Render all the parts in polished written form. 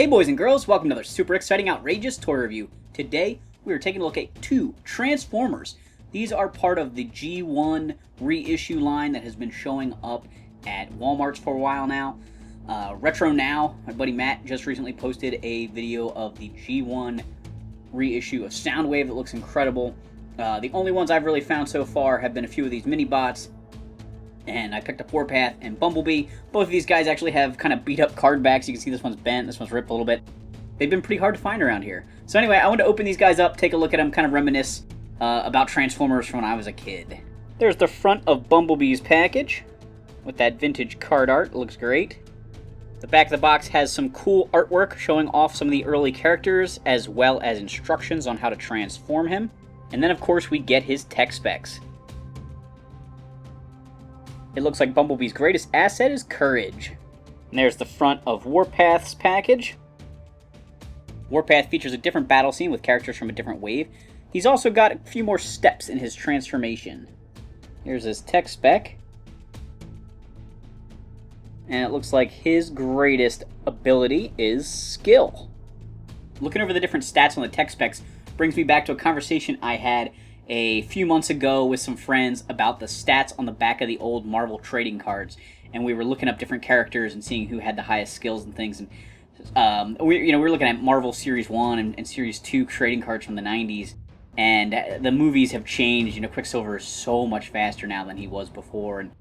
Hey boys and girls, welcome to another super exciting, outrageous toy review. Today, we are taking a look at two Transformers. These are part of the G1 Reissue line that has been showing up at Walmarts for a while now. Retro Now, my buddy Matt just recently posted a video of the G1 reissue of Soundwave that looks incredible. The only ones I've really found so far have been a few of these Minibots, and I picked up Warpath and Bumblebee. Both of these guys actually have kind of beat up card backs. You can see this one's bent, this one's ripped a little bit. They've been pretty hard to find around here. So anyway, I wanted to open these guys up, take a look at them, kind of reminisce about Transformers from when I was a kid. There's the front of Bumblebee's package with that vintage card art. It looks great. The back of the box has some cool artwork showing off some of the early characters, as well as instructions on how to transform him. And then of course we get his tech specs. It looks like Bumblebee's greatest asset is courage. And there's the front of Warpath's package. Warpath features a different battle scene with characters from a different wave. He's also got a few more steps in his transformation. Here's his tech spec. And it looks like his greatest ability is skill. Looking over the different stats on the tech specs brings me back to a conversation I had a few months ago with some friends about the stats on the back of the old Marvel trading cards, and we were looking up different characters and seeing who had the highest skills and things. And we were looking at Marvel Series 1 and Series 2 trading cards from the 90s, and the movies have changed. Quicksilver is so much faster now than he was before, and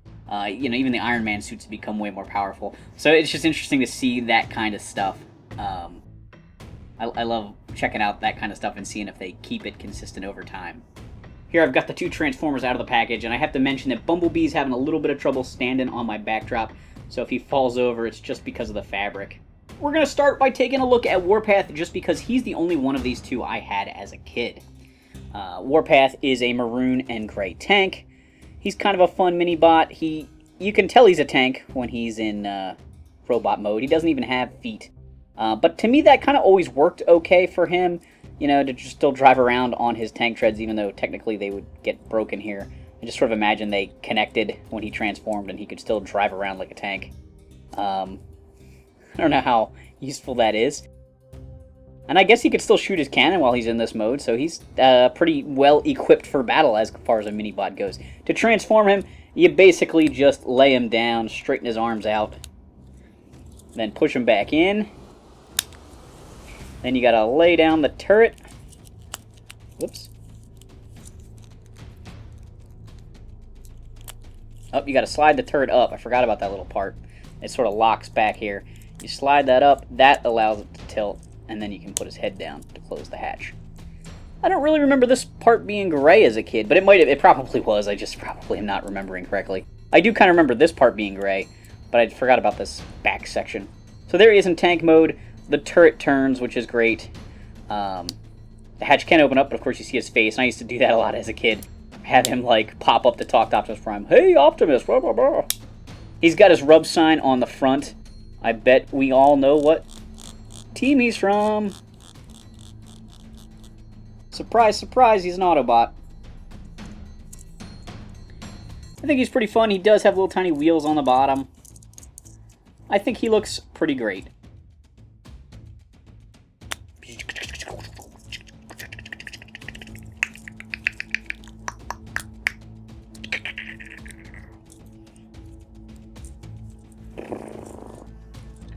even the Iron Man suits have become way more powerful. So it's just interesting to see that kind of stuff. I love checking out that kind of stuff and seeing if they keep it consistent over time. Here I've got the two Transformers out of the package, and I have to mention that Bumblebee's having a little bit of trouble standing on my backdrop, so if he falls over, it's just because of the fabric. We're going to start by taking a look at Warpath, just because he's the only one of these two I had as a kid. Warpath is a maroon and gray tank. He's kind of a fun mini-bot. You can tell he's a tank when he's in robot mode. He doesn't even have feet. But to me, that kind of always worked okay for him. To just still drive around on his tank treads, even though technically they would get broken here. I just sort of imagine they connected when he transformed and he could still drive around like a tank. I don't know how useful that is. And I guess he could still shoot his cannon while he's in this mode, so he's pretty well equipped for battle as far as a mini-bot goes. To transform him, you basically just lay him down, straighten his arms out, then push him back in. Then you gotta lay down the turret. Whoops. Oh, you gotta slide the turret up. I forgot about that little part. It sort of locks back here. You slide that up, that allows it to tilt, and then you can put his head down to close the hatch. I don't really remember this part being gray as a kid, but it probably was. I just probably am not remembering correctly. I do kind of remember this part being gray, but I forgot about this back section. So there he is in tank mode. The turret turns, which is great. The hatch can open up, but of course you see his face, and I used to do that a lot as a kid. Have him, pop up to talk to Optimus Prime. Hey, Optimus! Blah, blah, blah. He's got his rub sign on the front. I bet we all know what team he's from. Surprise, surprise, he's an Autobot. I think he's pretty fun. He does have little tiny wheels on the bottom. I think he looks pretty great.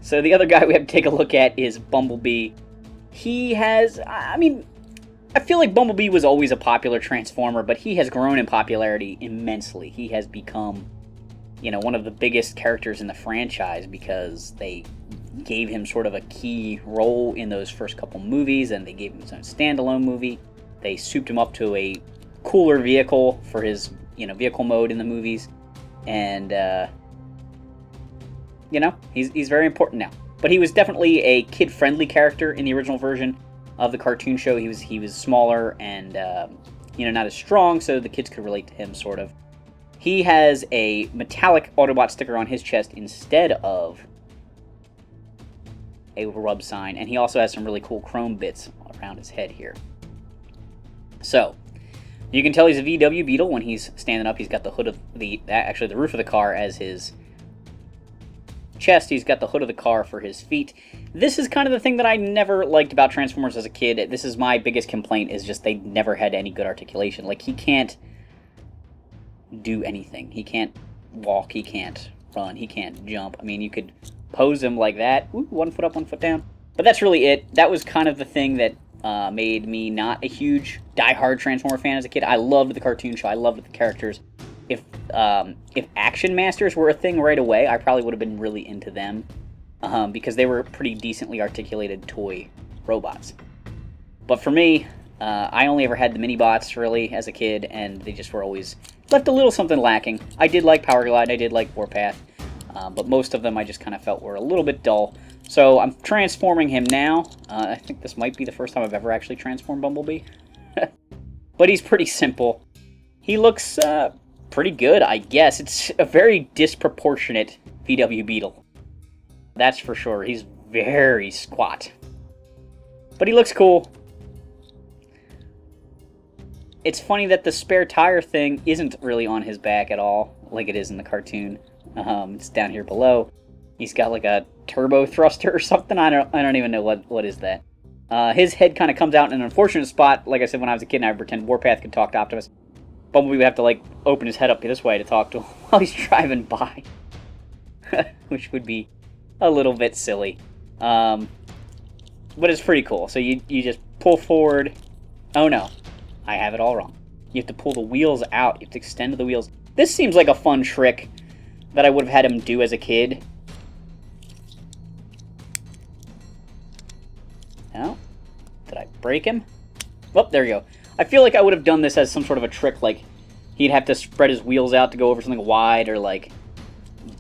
So the other guy we have to take a look at is Bumblebee. He has, I feel like Bumblebee was always a popular Transformer, but he has grown in popularity immensely. He has become, one of the biggest characters in the franchise because they gave him sort of a key role in those first couple movies, and they gave him his own standalone movie. They souped him up to a cooler vehicle for his, vehicle mode in the movies, and, he's very important now. But he was definitely a kid-friendly character in the original version of the cartoon show. He was smaller and, not as strong, so the kids could relate to him, sort of. He has a metallic Autobot sticker on his chest instead of a rub sign, and he also has some really cool chrome bits around his head here. So, you can tell he's a VW Beetle when he's standing up. He's got the hood of the roof of the car as his chest. He's got the hood of the car for his feet. This is kind of the thing that I never liked about Transformers as a kid. This is my biggest complaint, is just they never had any good articulation. Like, he can't do anything. He can't walk, he can't run, he can't jump. I mean, you could pose him like that. Ooh, 1 foot up, 1 foot down. But that's really it. That was kind of the thing that made me not a huge die-hard Transformer fan as a kid. I loved the cartoon show. I loved the characters. If Action Masters were a thing right away, I probably would have been really into them, because they were pretty decently articulated toy robots. But for me, I only ever had the Minibots, really, as a kid, and they just were always left a little something lacking. I did like Power Glide, I did like Warpath, but most of them I just kind of felt were a little bit dull. So I'm transforming him now. I think this might be the first time I've ever actually transformed Bumblebee. But he's pretty simple. He looks pretty good, I guess. It's a very disproportionate VW Beetle. That's for sure. He's very squat. But he looks cool. It's funny that the spare tire thing isn't really on his back at all, like it is in the cartoon. It's down here below. He's got like a turbo thruster or something. I don't even know what is that. His head kind of comes out in an unfortunate spot. Like I said, when I was a kid, and I would pretend Warpath could talk to Optimus. Bumblebee would have to like open his head up this way to talk to him while he's driving by, which would be a little bit silly. But it's pretty cool. So you just pull forward. Oh no, I have it all wrong. You have to pull the wheels out. You have to extend the wheels. This seems like a fun trick that I would have had him do as a kid. No? Did I break him? Oh, there you go. I feel like I would have done this as some sort of a trick, like he'd have to spread his wheels out to go over something wide, or like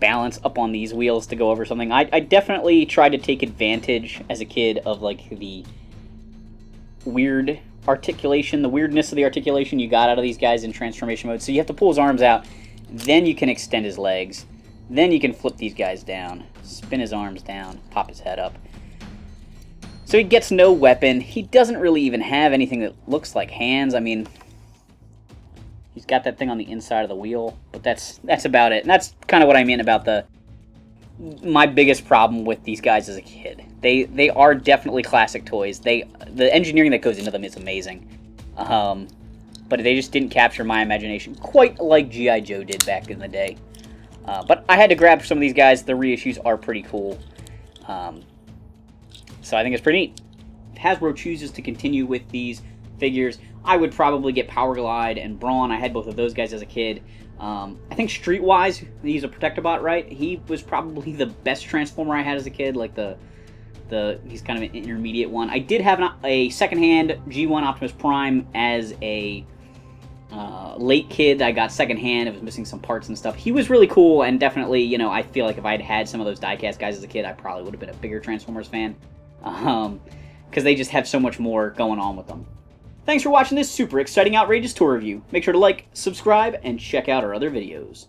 balance up on these wheels to go over something. I definitely tried to take advantage as a kid of like the weird articulation, the weirdness of the articulation you got out of these guys in transformation mode. So you have to pull his arms out, then you can extend his legs, then you can flip these guys down, spin his arms down, pop his head up. So he gets no weapon. He doesn't really even have anything that looks like hands. I mean, he's got that thing on the inside of the wheel, but that's about it. And that's kind of what I mean about my biggest problem with these guys as a kid. They are definitely classic toys. The engineering that goes into them is amazing. But they just didn't capture my imagination quite like G.I. Joe did back in the day. But I had to grab some of these guys. The reissues are pretty cool. So I think it's pretty neat. If Hasbro chooses to continue with these figures, I would probably get Power Glide and Brawn. I had both of those guys as a kid. I think Streetwise, he's a Protectobot, right? He was probably the best Transformer I had as a kid. Like he's kind of an intermediate one. I did have a secondhand G1 Optimus Prime as a late kid. I got secondhand. It was missing some parts and stuff. He was really cool, and definitely, you know, I feel like if I'd had some of those diecast guys as a kid, I probably would have been a bigger Transformers fan. Because they just have so much more going on with them. Thanks for watching this super exciting, outrageous tour review. Make sure to like, subscribe, and check out our other videos.